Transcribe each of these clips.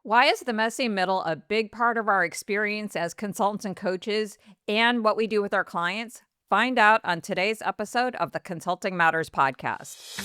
Why is the messy middle a big part of our experience as consultants and coaches and what we do with our clients? Find out on today's episode of the Consulting Matters podcast.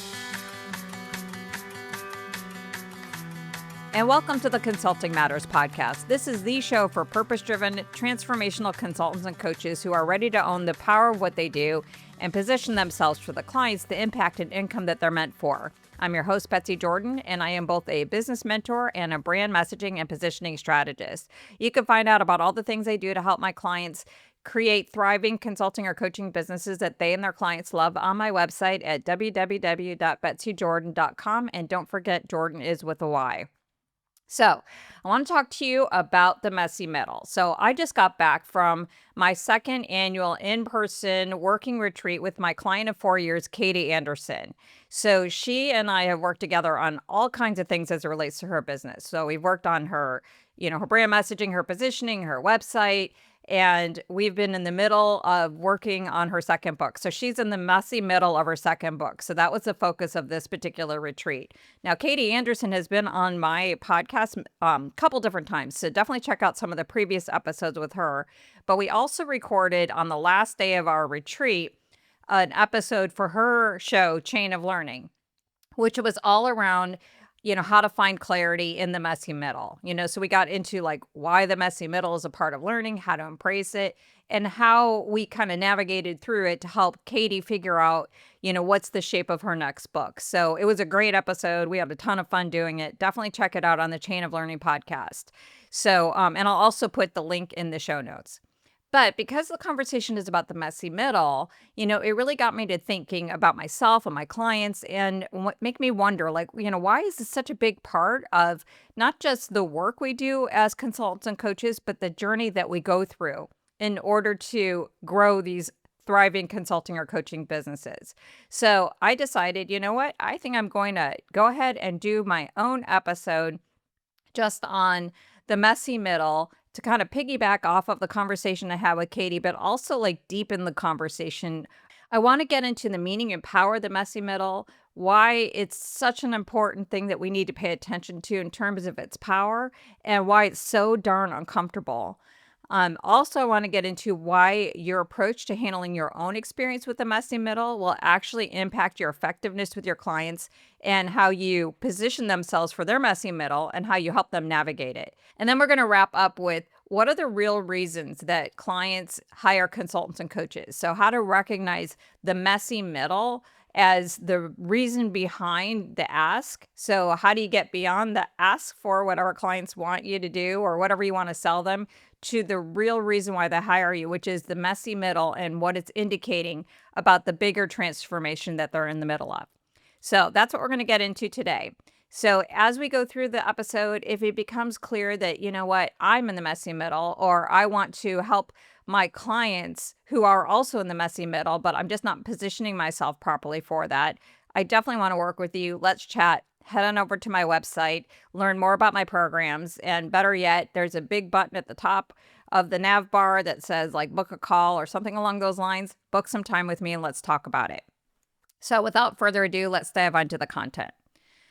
And welcome to the Consulting Matters podcast. This is the show for purpose-driven, transformational consultants and coaches who are ready to own the power of what they do and position themselves for the clients, the impact and income that they're meant for. I'm your host, Betsy Jordan, and I am both a business mentor and a brand messaging and positioning strategist. You can find out about all the things I do to help my clients create thriving consulting or coaching businesses that they and their clients love on my website at www.betsyjordan.com. And don't forget, Jordan is with a Y. So I want to talk to you about the messy middle. So I just got back from my second annual in-person working retreat with my client of 4 years, Katie Anderson. So she and I have worked together on all kinds of things as it relates to her business. So we've worked on her, her brand messaging, her positioning, her website, and we've been in the middle of working on her second book. So she's in the messy middle of her second book. So that was the focus of this particular retreat. Now, Katie Anderson has been on my podcast a couple different times. So definitely check out some of the previous episodes with her. But we also recorded on the last day of our retreat an episode for her show, Chain of Learning, which was all around how to find clarity in the messy middle. So we got into like why the messy middle is a part of learning, how to embrace it, and how we kind of navigated through it to help Katie figure out, what's the shape of her next book. So it was a great episode. We had a ton of fun doing it. Definitely check it out on the Chain of Learning podcast. So, and I'll also put the link in the show notes. But because the conversation is about the messy middle, it really got me to thinking about myself and my clients and make me wonder, why is this such a big part of not just the work we do as consultants and coaches, but the journey that we go through in order to grow these thriving consulting or coaching businesses. So I decided, what? I think I'm going to go ahead and do my own episode just on the messy middle to kind of piggyback off of the conversation I had with Katie, but also like deepen the conversation. I want to get into the meaning and power of the messy middle, why it's such an important thing that we need to pay attention to in terms of its power, and why it's so darn uncomfortable. Also, I want to get into why your approach to handling your own experience with the messy middle will actually impact your effectiveness with your clients and how you position themselves for their messy middle and how you help them navigate it. And then we're going to wrap up with what are the real reasons that clients hire consultants and coaches? So how to recognize the messy middle as the reason behind the ask. So how do you get beyond the ask for whatever clients want you to do or whatever you want to sell them to the real reason why they hire you, which is the messy middle and what it's indicating about the bigger transformation that they're in the middle of. So that's what we're going to get into today. So as we go through the episode, if it becomes clear that, I'm in the messy middle, or I want to help my clients who are also in the messy middle, but I'm just not positioning myself properly for that, I definitely want to work with you. Let's chat. Head on over to my website, learn more about my programs, and better yet, there's a big button at the top of the nav bar that says like book a call or something along those lines. Book some time with me and let's talk about it. So without further ado, let's dive into the content.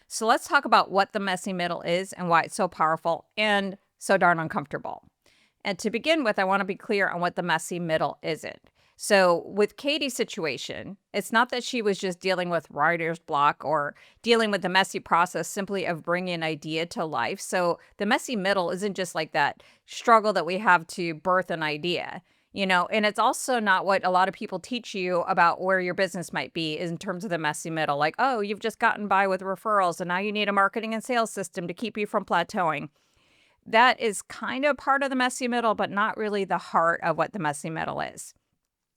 So let's talk about what the messy middle is and why it's so powerful and so darn uncomfortable. And to begin with, I want to be clear on what the messy middle isn't. So with Katie's situation, it's not that she was just dealing with writer's block or dealing with the messy process simply of bringing an idea to life. So the messy middle isn't just like that struggle that we have to birth an idea. And it's also not what a lot of people teach you about where your business might be in terms of the messy middle. Like, oh, you've just gotten by with referrals and now you need a marketing and sales system to keep you from plateauing. That is kind of part of the messy middle, but not really the heart of what the messy middle is.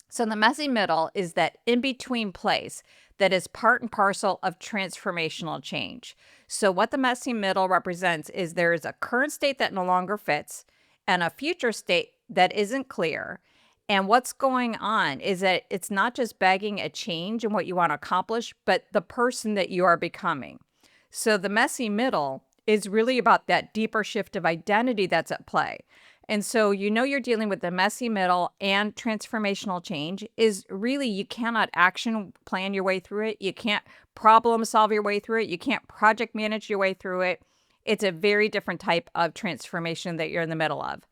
So the messy middle is that in-between place that is part and parcel of transformational change. So what the messy middle represents is there is a current state that no longer fits and a future state that isn't clear. And what's going on is that it's not just begging a change in what you want to accomplish, but the person that you are becoming. So the messy middle is really about that deeper shift of identity that's at play. And so you're dealing with the messy middle and transformational change is really you cannot action plan your way through it. You can't problem solve your way through it. You can't project manage your way through it. it's a very different type of transformation that you're in the middle of.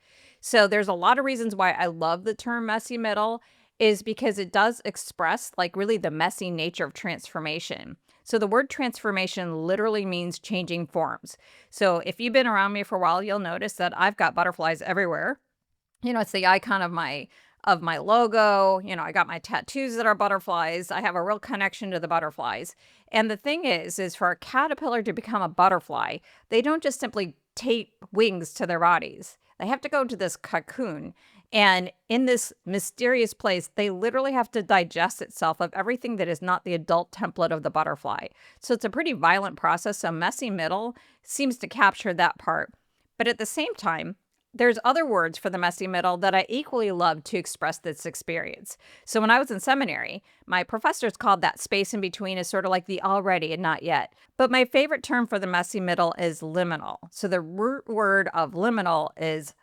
So there's a lot of reasons why I love the term messy middle is because it does express like really the messy nature of transformation. So the word transformation literally means changing forms. So if you've been around me for a while, you'll notice that I've got butterflies everywhere. It's the icon of my logo. I got my tattoos that are butterflies. I have a real connection to the butterflies. And the thing is for a caterpillar to become a butterfly, they don't just simply tape wings to their bodies. They have to go to this cocoon. And in this mysterious place, they literally have to digest itself of everything that is not the adult template of the butterfly. So it's a pretty violent process. So messy middle seems to capture that part. But at the same time, there's other words for the messy middle that I equally love to express this experience. So when I was in seminary, my professors called that space in between as sort of like the already and not yet. But my favorite term for the messy middle is liminal. So the root word of liminal is,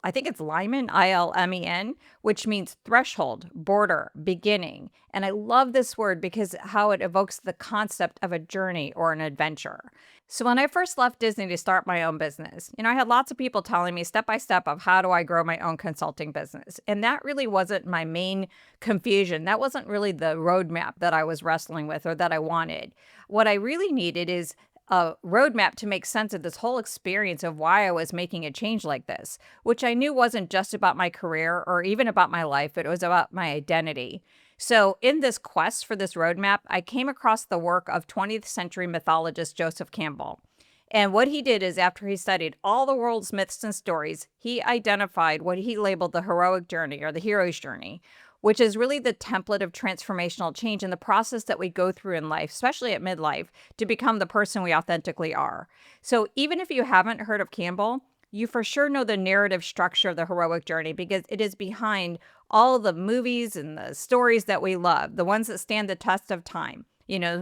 I think it's Lyman, Ilmen, which means threshold, border, beginning. And I love this word because how it evokes the concept of a journey or an adventure. So when I first left Disney to start my own business, I had lots of people telling me step by step of how do I grow my own consulting business. And that really wasn't my main confusion. That wasn't really the roadmap that I was wrestling with or that I wanted. What I really needed is a roadmap to make sense of this whole experience of why I was making a change like this, which I knew wasn't just about my career or even about my life. It was about my identity. So, in this quest for this roadmap, I came across the work of 20th century mythologist Joseph Campbell. And what he did is, after he studied all the world's myths and stories, he identified what he labeled the heroic journey or the hero's journey, which is really the template of transformational change in the process that we go through in life, especially at midlife, to become the person we authentically are. So, even if you haven't heard of Campbell, you for sure know the narrative structure of the heroic journey because it is behind all of the movies and the stories that we love, the ones that stand the test of time.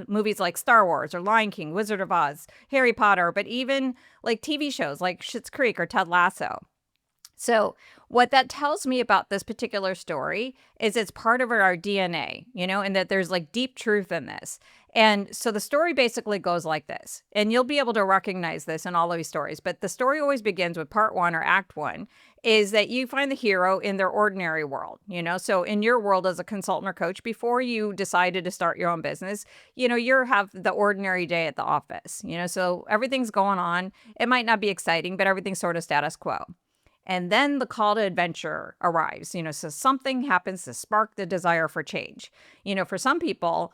Movies like Star Wars or Lion King, Wizard of Oz, Harry Potter, but even like TV shows like Schitt's Creek or Ted Lasso. So, what that tells me about this particular story is it's part of our DNA, and that there's like deep truth in this. And so the story basically goes like this, and you'll be able to recognize this in all of these stories. But the story always begins with part one or act one is that you find the hero in their ordinary world, So, in your world as a consultant or coach, before you decided to start your own business, you have the ordinary day at the office, So everything's going on. It might not be exciting, but everything's sort of status quo. And then the call to adventure arrives, so something happens to spark the desire for change. For some people,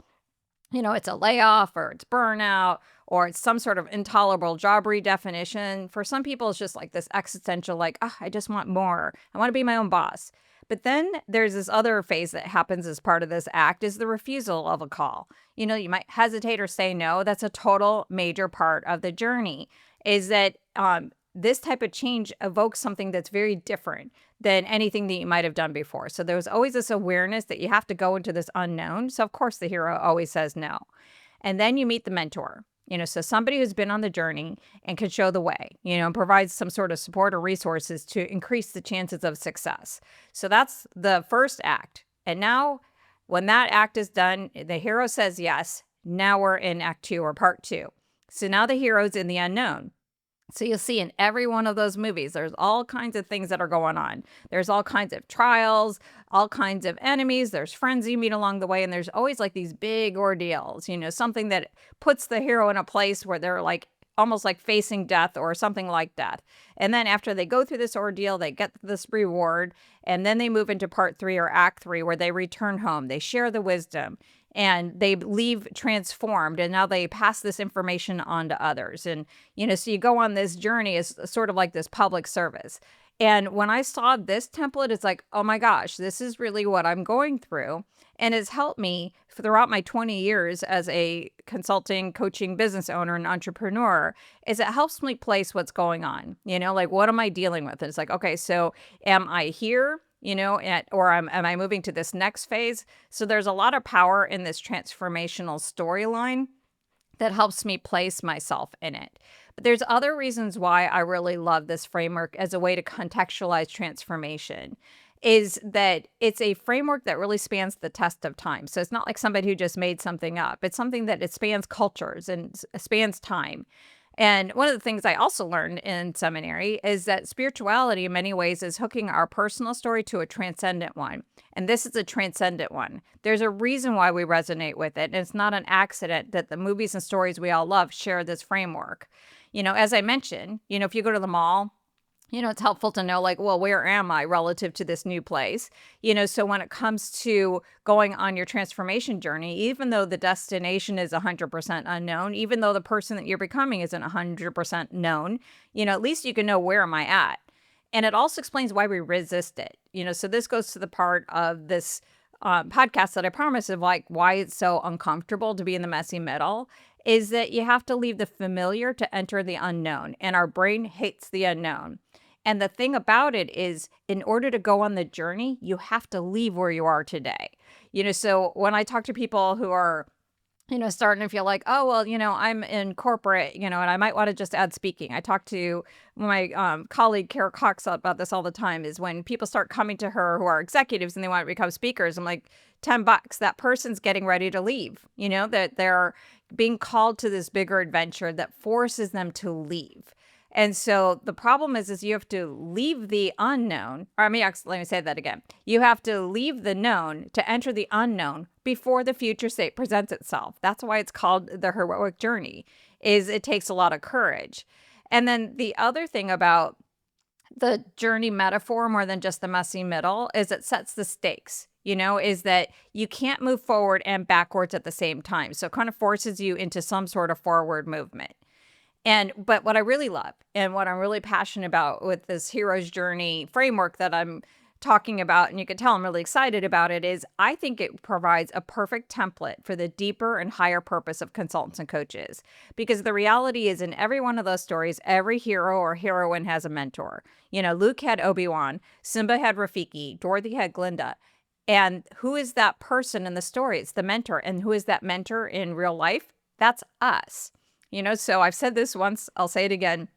it's a layoff or it's burnout or it's some sort of intolerable job redefinition. For some people, it's just like this existential, like, oh, I just want more. I want to be my own boss. But then there's this other phase that happens as part of this act is the refusal of a call. You might hesitate or say no. That's a total major part of the journey is that this type of change evokes something that's very different than anything that you might have done before. So there's always this awareness that you have to go into this unknown. So of course the hero always says no. And then you meet the mentor, so somebody who's been on the journey and can show the way, and provides some sort of support or resources to increase the chances of success. So that's the first act. And now when that act is done, the hero says yes. Now we're in act two or part two. So now the hero's in the unknown. So you'll see in every one of those movies, there's all kinds of things that are going on. There's all kinds of trials, all kinds of enemies. There's friends you meet along the way. And there's always like these big ordeals, something that puts the hero in a place where they're like almost like facing death or something like death. And then after they go through this ordeal, they get this reward. And then they move into part three or act three where they return home. They share the wisdom. And they leave transformed, and now they pass this information on to others. And, so you go on this journey as sort of like this public service. And when I saw this template, it's like, oh my gosh, this is really what I'm going through. And it's helped me throughout my 20 years as a consulting, coaching business owner and entrepreneur, is it helps me place what's going on, like what am I dealing with? And it's like, okay, so am I here? Or am I moving to this next phase? So there's a lot of power in this transformational storyline that helps me place myself in it. But there's other reasons why I really love this framework as a way to contextualize transformation is that it's a framework that really spans the test of time. So it's not like somebody who just made something up. It's something that it spans cultures and spans time. And one of the things I also learned in seminary is that spirituality, in many ways, is hooking our personal story to a transcendent one. And this is a transcendent one. There's a reason why we resonate with it. And it's not an accident that the movies and stories we all love share this framework. As I mentioned, if you go to the mall, it's helpful to know, like, well, where am I relative to this new place? So when it comes to going on your transformation journey, even though the destination is 100% unknown, even though the person that you're becoming isn't 100% known, at least you can know, where am I at? And it also explains why we resist it. So this goes to the part of this podcast that I promised of, like, why it's so uncomfortable to be in the messy middle, is that you have to leave the familiar to enter the unknown, and our brain hates the unknown. And the thing about it is, in order to go on the journey, you have to leave where you are today. So when I talk to people who are, starting to feel like, oh, well, I'm in corporate, and I might want to just add speaking. I talk to my colleague, Kara Cox, about this all the time, is when people start coming to her who are executives and they want to become speakers, I'm like, $10, that person's getting ready to leave, that they're being called to this bigger adventure that forces them to leave. And so the problem is you have to leave the unknown, or let me say that again. You have to leave the known to enter the unknown before the future state presents itself. That's why it's called the heroic journey, is it takes a lot of courage. And then the other thing about the journey metaphor, more than just the messy middle, is it sets the stakes, is that you can't move forward and backwards at the same time. So it kind of forces you into some sort of forward movement. But what I really love and what I'm really passionate about with this hero's journey framework that I'm talking about, and you can tell I'm really excited about it, is I think it provides a perfect template for the deeper and higher purpose of consultants and coaches. Because the reality is, in every one of those stories, every hero or heroine has a mentor. Luke had Obi-Wan, Simba had Rafiki, Dorothy had Glinda. And who is that person in the story? It's the mentor. And who is that mentor in real life? That's us. So I've said this once, I'll say it again.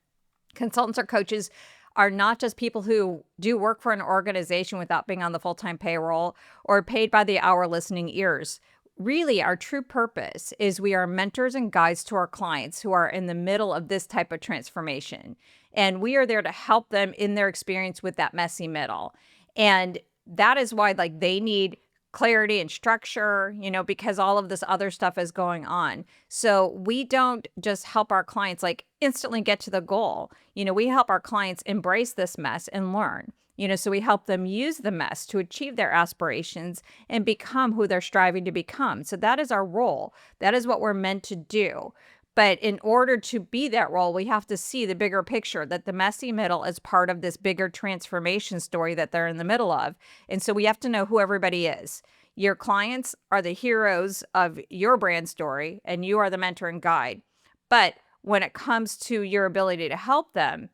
Consultants or coaches are not just people who do work for an organization without being on the full-time payroll or paid by the hour listening ears. Really, our true purpose is we are mentors and guides to our clients who are in the middle of this type of transformation. And we are there to help them in their experience with that messy middle. And that is why, like, they need clarity and structure, because all of this other stuff is going on. So we don't just help our clients like instantly get to the goal. We help our clients embrace this mess and learn. So we help them use the mess to achieve their aspirations and become who they're striving to become. So that is our role. That is what we're meant to do. But in order to be that role, we have to see the bigger picture, that the messy middle is part of this bigger transformation story that they're in the middle of. And so we have to know who everybody is. Your clients are the heroes of your brand story, and you are the mentor and guide. But when it comes to your ability to help them,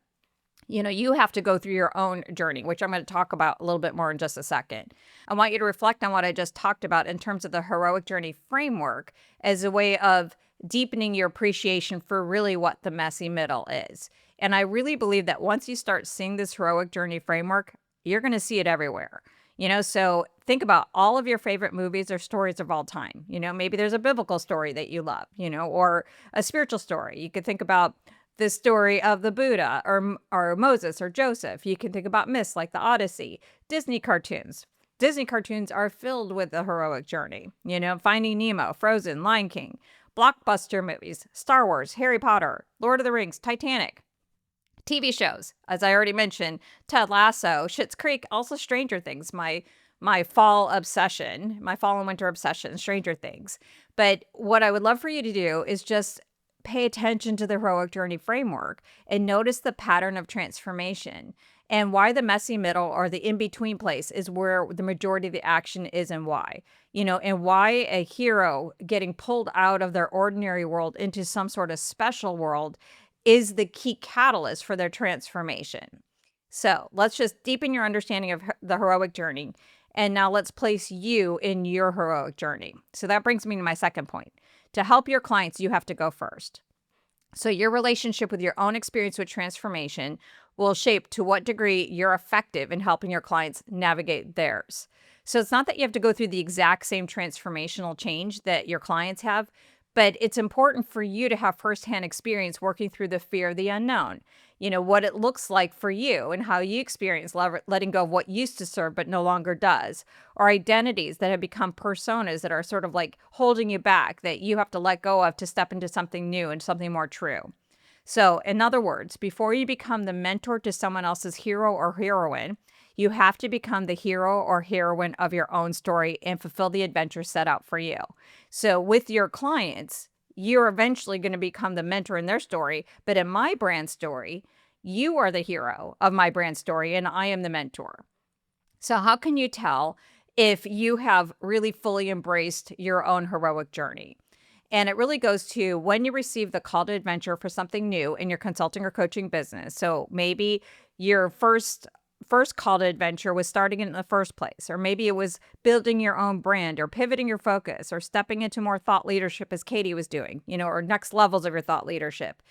you have to go through your own journey, which I'm going to talk about a little bit more in just a second. I want you to reflect on what I just talked about in terms of the heroic journey framework as a way of deepening your appreciation for really what the messy middle is. And I really believe that once you start seeing this heroic journey framework, you're going to see it everywhere. So think about all of your favorite movies or stories of all time. Maybe there's a biblical story that you love, or a spiritual story. You could think about the story of the Buddha or Moses or Joseph. You can think about myths like the Odyssey. Disney cartoons. Disney cartoons are filled with the heroic journey. Finding Nemo, Frozen, Lion King. Blockbuster movies, Star Wars, Harry Potter, Lord of the Rings, Titanic. TV shows, as I already mentioned, Ted Lasso, Schitt's Creek, also Stranger Things, my fall obsession, my fall and winter obsession, Stranger Things. But what I would love for you to do is just pay attention to the heroic journey framework and notice the pattern of transformation and why the messy middle or the in-between place is where the majority of the action is and why. And why a hero getting pulled out of their ordinary world into some sort of special world is the key catalyst for their transformation. So let's just deepen your understanding of the heroic journey. And now let's place you in your heroic journey. So that brings me to my second point. To help your clients, you have to go first. So your relationship with your own experience with transformation will shape to what degree you're effective in helping your clients navigate theirs. So it's not that you have to go through the exact same transformational change that your clients have, But it's important for you to have firsthand experience working through the fear of the unknown. What it looks like for you and how you experience letting go of what used to serve but no longer does, or identities that have become personas that are sort of like holding you back that you have to let go of to step into something new and something more true. So, in other words, before you become the mentor to someone else's hero or heroine, you have to become the hero or heroine of your own story and fulfill the adventure set out for you. So, with your clients, you're eventually going to become the mentor in their story. But in my brand story, you are the hero of my brand story and I am the mentor. So, how can you tell if you have really fully embraced your own heroic journey? And it really goes to when you receive the call to adventure for something new in your consulting or coaching business. So maybe your first call to adventure was starting in the first place, or maybe it was building your own brand or pivoting your focus or stepping into more thought leadership as Katie was doing, or next levels of your thought leadership.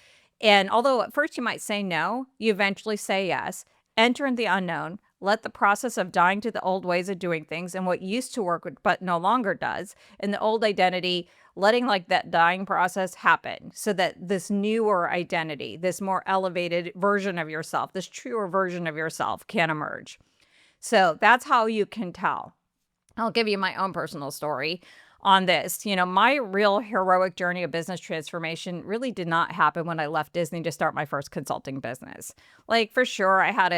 And although at first you might say no, you eventually say yes, enter in the unknown, let the process of dying to the old ways of doing things and what used to work but no longer does, and the old identity, letting like that dying process happen so that this newer identity, this more elevated version of yourself, this truer version of yourself can emerge. So that's how you can tell. I'll give you my own personal story on this. My real heroic journey of business transformation really did not happen when I left Disney to start my first consulting business. Like for sure, I had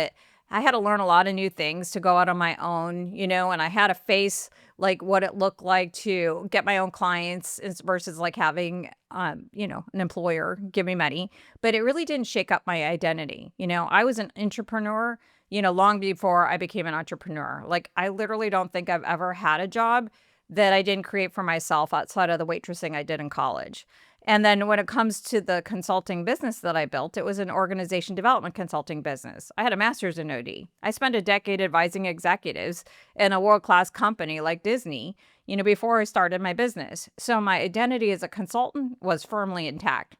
to learn a lot of new things to go out on my own, and I had to face like what it looked like to get my own clients versus like having, an employer give me money. But it really didn't shake up my identity. I was an entrepreneur, long before I became an entrepreneur. Like I literally don't think I've ever had a job that I didn't create for myself outside of the waitressing I did in college. And then when it comes to the consulting business that I built, it was an organization development consulting business. I had a master's in OD. I spent a decade advising executives in a world-class company like Disney, before I started my business. So my identity as a consultant was firmly intact.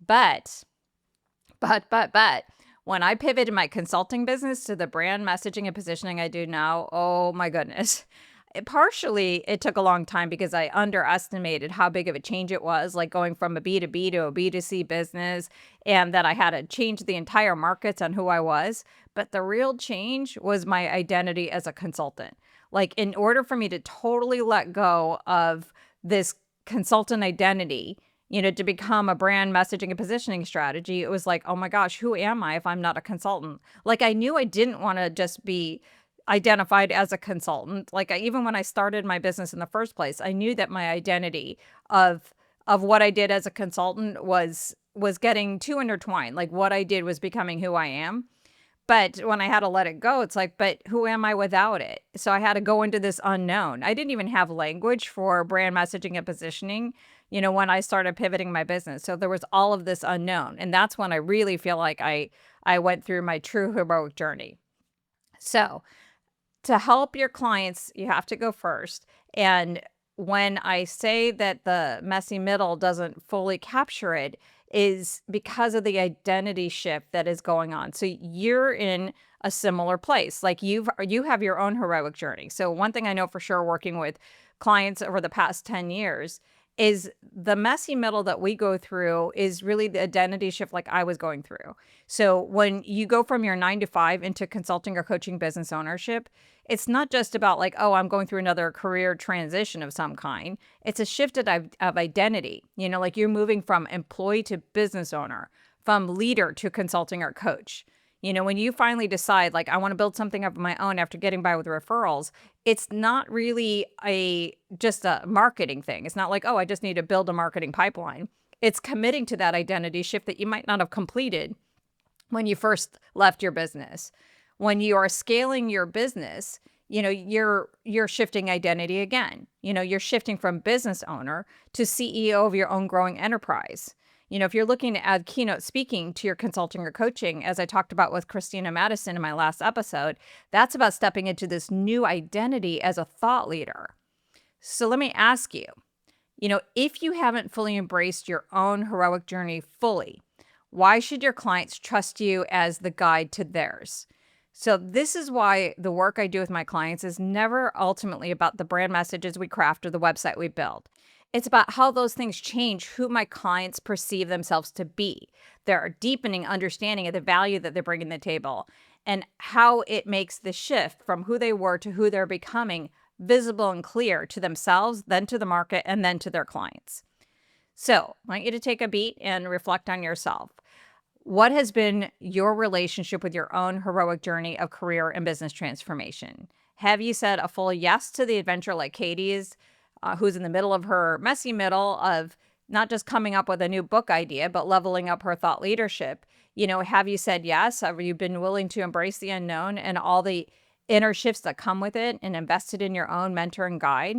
But, but, when I pivoted my consulting business to the brand messaging and positioning I do now, oh my goodness. Partially, it took a long time because I underestimated how big of a change it was, like going from a B2B to a B2C business, and that I had to change the entire markets on who I was. But the real change was my identity as a consultant. Like, in order for me to totally let go of this consultant identity, to become a brand messaging and positioning strategy, it was like, oh my gosh, who am I if I'm not a consultant? Like, I knew I didn't want to just be identified as a consultant. Like even when I started my business in the first place, I knew that my identity of what I did as a consultant was getting too intertwined. Like what I did was becoming who I am. But when I had to let it go, it's like, but who am I without it? So I had to go into this unknown. I didn't even have language for brand messaging and positioning, when I started pivoting my business. So there was all of this unknown. And that's when I really feel like I went through my true heroic journey. So to help your clients, you have to go first. And when I say that the messy middle doesn't fully capture it, is because of the identity shift that is going on. So you're in a similar place. Like you have your own heroic journey. So one thing I know for sure working with clients over the past 10 years is the messy middle that we go through is really the identity shift like I was going through. So when you go from your 9 to 5 into consulting or coaching business ownership, it's not just about like, oh, I'm going through another career transition of some kind. It's a shift of identity. Like you're moving from employee to business owner, from leader to consulting or coach. When you finally decide, like, I want to build something of my own after getting by with referrals, it's not really just a marketing thing. It's not like, oh, I just need to build a marketing pipeline. It's committing to that identity shift that you might not have completed when you first left your business. When you are scaling your business, you're shifting identity again. You're shifting from business owner to CEO of your own growing enterprise. If you're looking to add keynote speaking to your consulting or coaching, as I talked about with Christina Madison in my last episode, that's about stepping into this new identity as a thought leader. So let me ask you, if you haven't fully embraced your own heroic journey fully, why should your clients trust you as the guide to theirs? So this is why the work I do with my clients is never ultimately about the brand messages we craft or the website we build. It's about how those things change who my clients perceive themselves to be. Their deepening understanding of the value that they bring in the table and how it makes the shift from who they were to who they're becoming visible and clear to themselves, then to the market, and then to their clients. So I want you to take a beat and reflect on yourself. What has been your relationship with your own heroic journey of career and business transformation? Have you said a full yes to the adventure like Katie's, who's in the middle of her messy middle of not just coming up with a new book idea, but leveling up her thought leadership? Have you said yes? Have you been willing to embrace the unknown and all the inner shifts that come with it and invested in your own mentor and guide?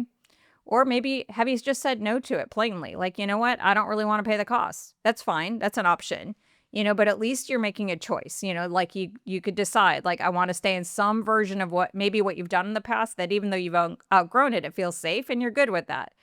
Or maybe have you just said no to it plainly? Like, you know what? I don't really want to pay the costs. That's fine. That's an option. But at least you're making a choice. Like you could decide, like, I want to stay in some version of what you've done in the past, that even though you've outgrown it, it feels safe and you're good with that.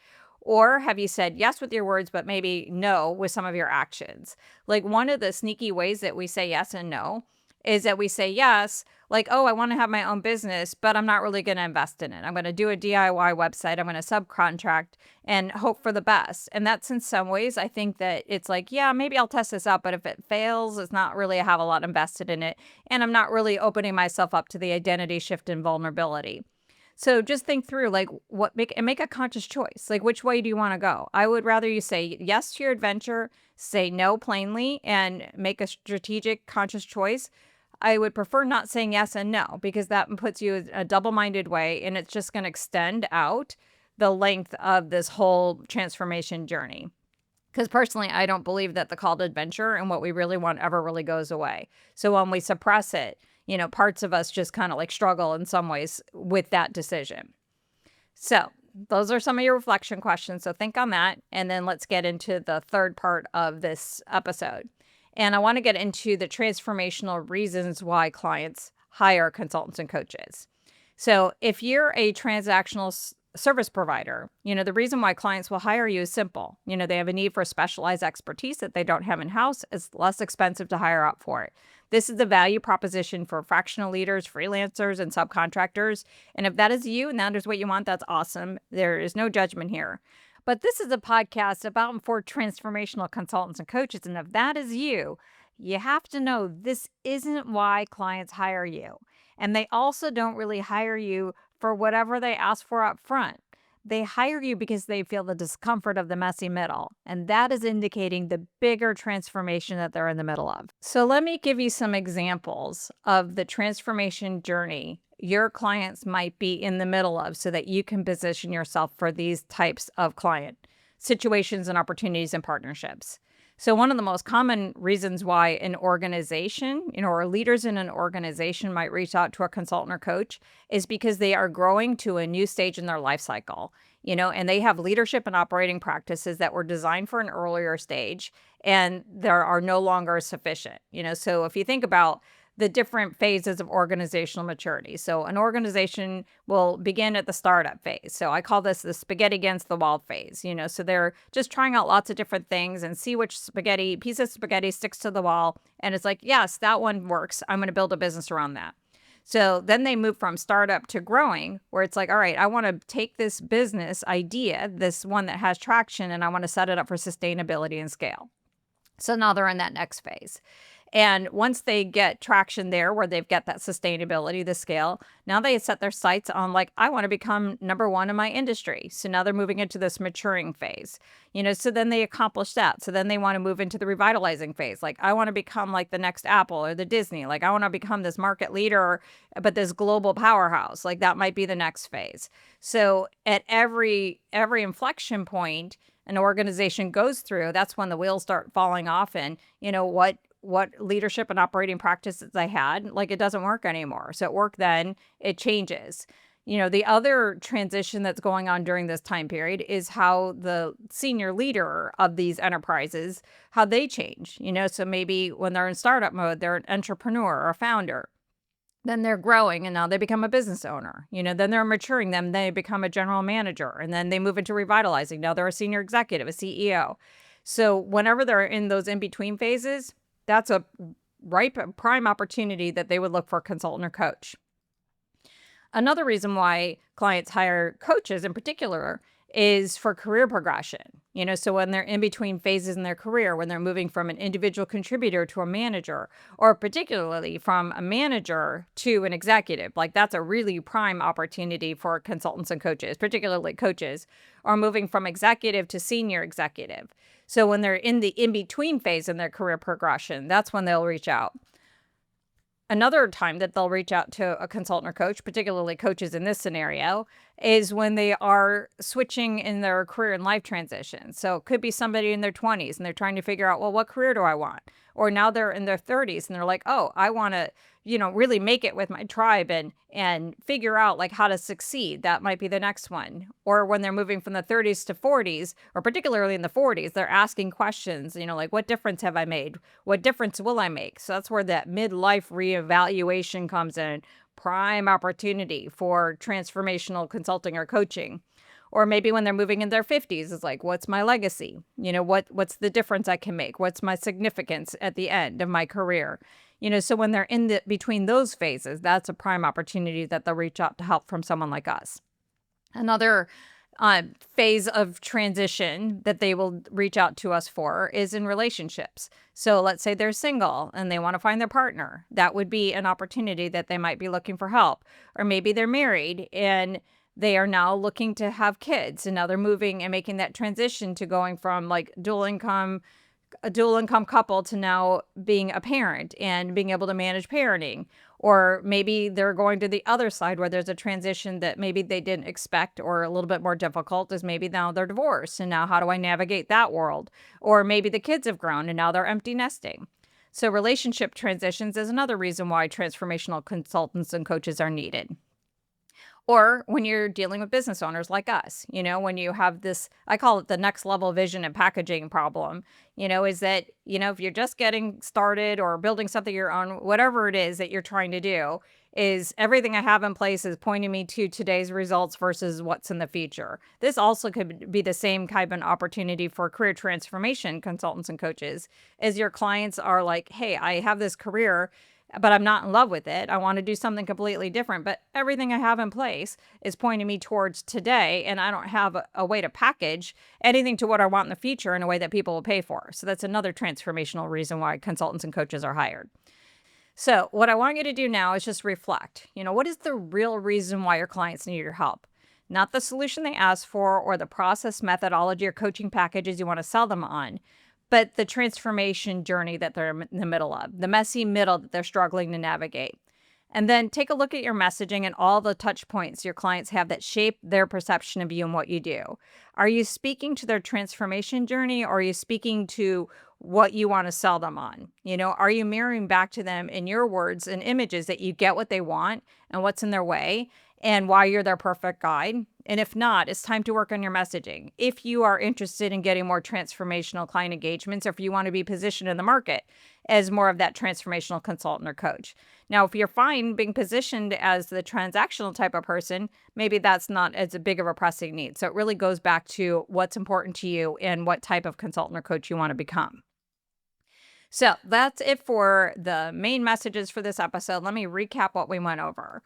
Or have you said yes with your words, but maybe no with some of your actions? Like, one of the sneaky ways that we say yes and no is that we say yes, like, oh, I want to have my own business, but I'm not really going to invest in it. I'm going to do a DIY website. I'm going to subcontract and hope for the best. And that's, in some ways, I think that it's like, yeah, maybe I'll test this out, but if it fails, it's not really, I have a lot invested in it. And I'm not really opening myself up to the identity shift and vulnerability. So just think through, like, make a conscious choice. Like, which way do you want to go? I would rather you say yes to your adventure, say no plainly, and make a strategic, conscious choice. I would prefer not saying yes and no, because that puts you in a double-minded way, and it's just going to extend out the length of this whole transformation journey. Because personally, I don't believe that the call to adventure and what we really want ever really goes away. So when we suppress it, parts of us just kind of like struggle in some ways with that decision. So those are some of your reflection questions. So think on that. And then let's get into the third part of this episode. And I want to get into the transformational reasons why clients hire consultants and coaches. So if you're a transactional service provider, the reason why clients will hire you is simple. They have a need for specialized expertise that they don't have in-house. It's less expensive to hire out for it. This is the value proposition for fractional leaders, freelancers, and subcontractors. And if that is you and that is what you want, that's awesome. There is no judgment here. But this is a podcast about and for transformational consultants and coaches. And if that is you, you have to know this isn't why clients hire you. And they also don't really hire you for whatever they ask for up front. They hire you because they feel the discomfort of the messy middle. And that is indicating the bigger transformation that they're in the middle of. So let me give you some examples of the transformation journey your clients might be in the middle of so that you can position yourself for these types of client situations and opportunities and partnerships. So one of the most common reasons why an organization, or leaders in an organization might reach out to a consultant or coach is because they are growing to a new stage in their life cycle, and they have leadership and operating practices that were designed for an earlier stage and they are no longer sufficient. So if you think about the different phases of organizational maturity. So an organization will begin at the startup phase. So I call this the spaghetti against the wall phase, so they're just trying out lots of different things and see which piece of spaghetti sticks to the wall. And it's like, yes, that one works. I'm going to build a business around that. So then they move from startup to growing, where it's like, all right, I want to take this business idea, this one that has traction, and I want to set it up for sustainability and scale. So now they're in that next phase. And once they get traction there where they've got that sustainability, the scale, now they set their sights on, like, I want to become number one in my industry. So now they're moving into this maturing phase, so then they accomplish that. So then they want to move into the revitalizing phase. Like, I want to become like the next Apple or the Disney. Like, I want to become this market leader, but this global powerhouse. Like, that might be the next phase. So at every inflection point an organization goes through, that's when the wheels start falling off. And what leadership and operating practices I had, like, it doesn't work anymore. So it worked then, it changes. The other transition that's going on during this time period is how the senior leader of these enterprises, how they change. So maybe when they're in startup mode, they're an entrepreneur or a founder. Then they're growing and now they become a business owner. Then they're maturing them, they become a general manager, and then they move into revitalizing. Now they're a senior executive, a CEO. So whenever they're in those in-between phases, that's a ripe prime opportunity that they would look for a consultant or coach. Another reason why clients hire coaches in particular is for career progression. So when they're in between phases in their career, when they're moving from an individual contributor to a manager, or particularly from a manager to an executive, like that's a really prime opportunity for consultants and coaches, particularly coaches, or moving from executive to senior executive. So when they're in the in-between phase in their career progression, that's when they'll reach out. Another time that they'll reach out to a consultant or coach, particularly coaches in this scenario, is when they are switching in their career and life transition. So it could be somebody in their 20s and they're trying to figure out, well, what career do I want? Or now they're in their 30s and they're like, oh, I want to, really make it with my tribe and figure out like how to succeed. That might be the next one. Or when they're moving from the 30s to 40s, or particularly in the 40s, they're asking questions, like what difference have I made? What difference will I make? So that's where that midlife reevaluation comes in. Prime opportunity for transformational consulting or coaching. Or maybe when they're moving in their 50s, it's like, what's my legacy? What's the difference I can make? What's my significance at the end of my career? So when they're in between those phases, that's a prime opportunity that they'll reach out to help from someone like us. Another phase of transition that they will reach out to us for is in relationships. So let's say they're single and they want to find their partner. That would be an opportunity that they might be looking for help. Or maybe they're married and they are now looking to have kids, and now they're moving and making that transition to going from like a dual income couple to now being a parent and being able to manage parenting. Or maybe they're going to the other side where there's a transition that maybe they didn't expect, or a little bit more difficult is maybe now they're divorced and now how do I navigate that world? Or maybe the kids have grown and now they're empty nesting. So relationship transitions is another reason why transformational consultants and coaches are needed. Or when you're dealing with business owners like us, when you have this, I call it the next level vision and packaging problem, is that, if you're just getting started or building something your own, whatever it is that you're trying to do, is everything I have in place is pointing me to today's results versus what's in the future. This also could be the same kind of an opportunity for career transformation consultants and coaches, as your clients are like, hey, I have this career, but I'm not in love with it. I want to do something completely different. But everything I have in place is pointing me towards today, and I don't have a way to package anything to what I want in the future in a way that people will pay for. So that's another transformational reason why consultants and coaches are hired. So what I want you to do now is just reflect. What is the real reason why your clients need your help? Not the solution they asked for or the process, methodology, or coaching packages you want to sell them on, but the transformation journey that they're in the middle of, the messy middle that they're struggling to navigate. And then take a look at your messaging and all the touch points your clients have that shape their perception of you and what you do. Are you speaking to their transformation journey, or are you speaking to what you want to sell them on? Are you mirroring back to them in your words and images that you get what they want and what's in their way and why you're their perfect guide? And if not, it's time to work on your messaging. If you are interested in getting more transformational client engagements, or if you want to be positioned in the market as more of that transformational consultant or coach. Now, if you're fine being positioned as the transactional type of person, maybe that's not as big of a pressing need. So it really goes back to what's important to you and what type of consultant or coach you want to become. So that's it for the main messages for this episode. Let me recap what we went over.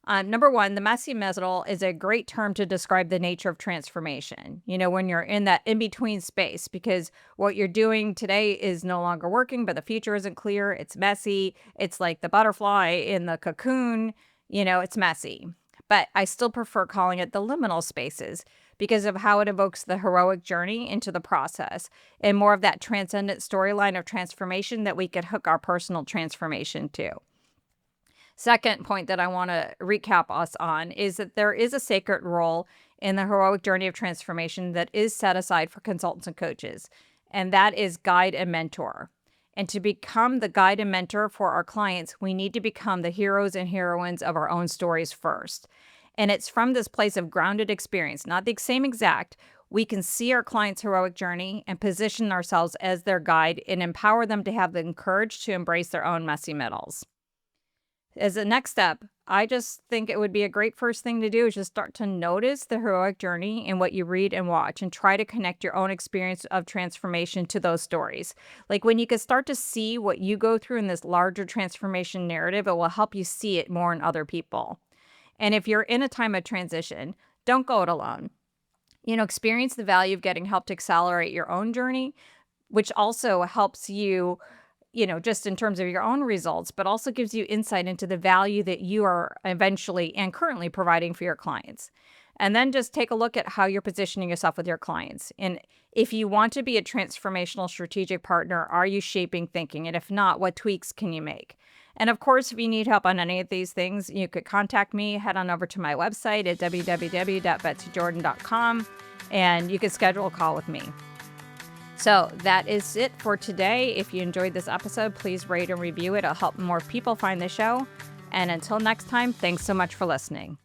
Number one, the messy middle is a great term to describe the nature of transformation. When you're in that in-between space, because what you're doing today is no longer working, but the future isn't clear. It's messy. It's like the butterfly in the cocoon. It's messy. But I still prefer calling it the liminal spaces because of how it evokes the heroic journey into the process and more of that transcendent storyline of transformation that we could hook our personal transformation to. Second point that I want to recap us on is that there is a sacred role in the heroic journey of transformation that is set aside for consultants and coaches, and that is guide and mentor. And to become the guide and mentor for our clients, we need to become the heroes and heroines of our own stories first. And it's from this place of grounded experience, not the same exact. We can see our clients' heroic journey and position ourselves as their guide and empower them to have the courage to embrace their own messy middles. As a next step, I just think it would be a great first thing to do is just start to notice the heroic journey in what you read and watch and try to connect your own experience of transformation to those stories. Like when you can start to see what you go through in this larger transformation narrative, it will help you see it more in other people. And if you're in a time of transition, don't go it alone. Experience the value of getting help to accelerate your own journey, which also helps you, just in terms of your own results, but also gives you insight into the value that you are eventually and currently providing for your clients. And then just take a look at how you're positioning yourself with your clients. And if you want to be a transformational strategic partner, are you shaping thinking? And if not, what tweaks can you make? And of course, if you need help on any of these things, you could contact me. Head on over to my website at www.betsyjordan.com and you can schedule a call with me. So that is it for today. If you enjoyed this episode, please rate and review it. It'll help more people find the show. And until next time, thanks so much for listening.